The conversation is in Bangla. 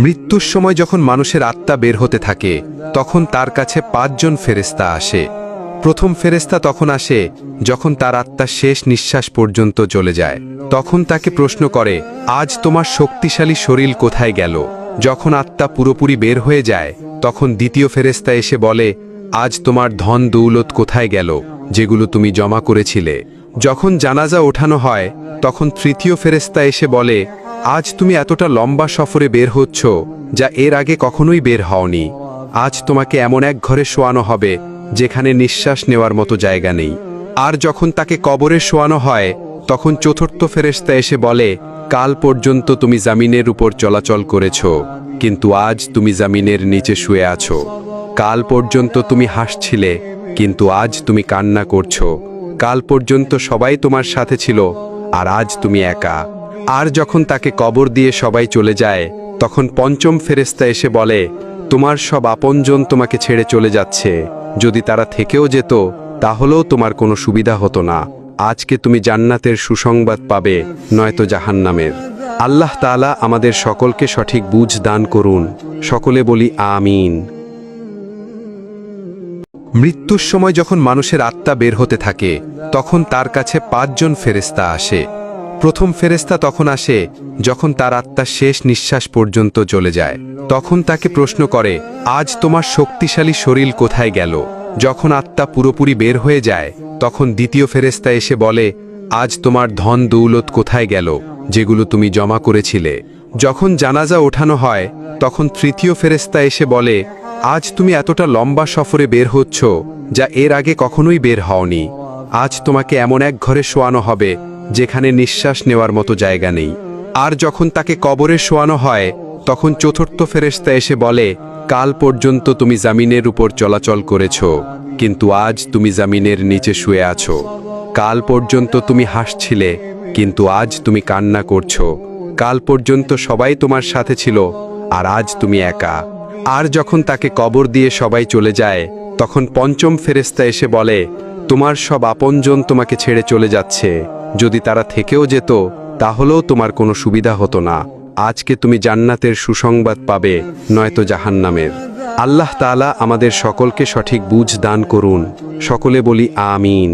মৃত্যুর সময় যখন মানুষের আত্মা বের হতে থাকে তখন তার কাছে 5 জন ফেরেশতা আসে। প্রথম ফেরেশতা তখন আসে যখন তার আত্মা শেষ নিঃশ্বাস পর্যন্ত চলে যায়। তখন তাকে প্রশ্ন করে, আজ তোমার শক্তিশালী শরীর কোথায় গেল? যখন আত্মা পুরোপুরি বের হয়ে যায় তখন দ্বিতীয় ফেরেশতা এসে বলে, আজ তোমার ধন দৌলত কোথায় গেল, যেগুলো তুমি জমা করেছিলে? যখন জানাজা ওঠানো হয় তখন তৃতীয় ফেরেশতা এসে বলে, আজ তুমি এতটা লম্বা সফরে বের হচ্ছ যা এর আগে কখনোই বের হওনি। আজ তোমাকে এমন এক ঘরে শোয়ানো হবে যেখানে নিঃশ্বাস নেওয়ার মতো জায়গা নেই। আর যখন তাকে কবরে শোয়ানো হয় তখন চতুর্থ ফেরেশতা এসে বলে, কাল পর্যন্ত তুমি জামিনের উপর চলাচল করেছ, কিন্তু আজ তুমি জামিনের নিচে শুয়ে আছো। কাল পর্যন্ত তুমি হাসছিলে, কিন্তু আজ তুমি কান্না করছো। কাল পর্যন্ত সবাই তোমার সাথে ছিল, আর আজ তুমি একা। আর যখন তাকে কবর দিয়ে সবাই চলে যায় তখন পঞ্চম ফেরেশতা এসে বলে, তোমার সব আপনজন তোমাকে ছেড়ে চলে যাচ্ছে। যদি তারা থেকেও যেত তাহলেও তোমার কোনো সুবিধা হতো না। আজকে তুমি জান্নাতের সুসংবাদ পাবে, নয়তো জাহান্নামের। আল্লাহ তাআলা আমাদের সকলকে সঠিক বুঝ দান করুন। সকলে বলি আমিন। মৃত্যুর সময় যখন মানুষের আত্মা বের হতে থাকে তখন তার কাছে 5 জন ফেরেশতা আসে। প্রথম ফেরেশতা তখন আসে যখন তার আত্মা শেষ নিঃশ্বাস পর্যন্ত চলে যায়। তখন তাকে প্রশ্ন করে, আজ তোমার শক্তিশালী শরীর কোথায় গেল? যখন আত্মা পুরোপুরি বের হয়ে যায় তখন দ্বিতীয় ফেরেশতা এসে বলে, আজ তোমার ধন দৌলত কোথায় গেল, যেগুলো তুমি জমা করেছিলে? যখন জানাজা ওঠানো হয় তখন তৃতীয় ফেরেশতা এসে বলে, আজ তুমি এতটা লম্বা সফরে বের হচ্ছ যা এর আগে কখনোই বের হওনি। আজ তোমাকে এমন এক ঘরে শোয়ানো হবে যেখানে নিঃশ্বাস নেওয়ার মতো জায়গা নেই। আর যখন তাকে কবরে শোয়ানো হয় তখন চতুর্থ ফেরেশতা এসে বলে, কাল পর্যন্ত তুমি জামিনের উপর চলাচল করেছ, কিন্তু আজ তুমি জামিনের নিচে শুয়ে আছো। কাল পর্যন্ত তুমি হাসছিলে, কিন্তু আজ তুমি কান্না করছো। কাল পর্যন্ত সবাই তোমার সাথে ছিল, আর আজ তুমি একা। আর যখন তাকে কবর দিয়ে সবাই চলে যায় তখন পঞ্চম ফেরেশতা এসে বলে, তোমার সব আপনজন তোমাকে ছেড়ে চলে যাচ্ছে। যদি তারা থেকেও যেত তাহলেও তোমার কোনো সুবিধা হতো না। আজকে তুমি জান্নাতের সুসংবাদ পাবে, নয়তো জাহান্নামের। আল্লাহ তাআলা আমাদের সকলকে সঠিক বুঝ দান করুন। সকলে বলি আমিন।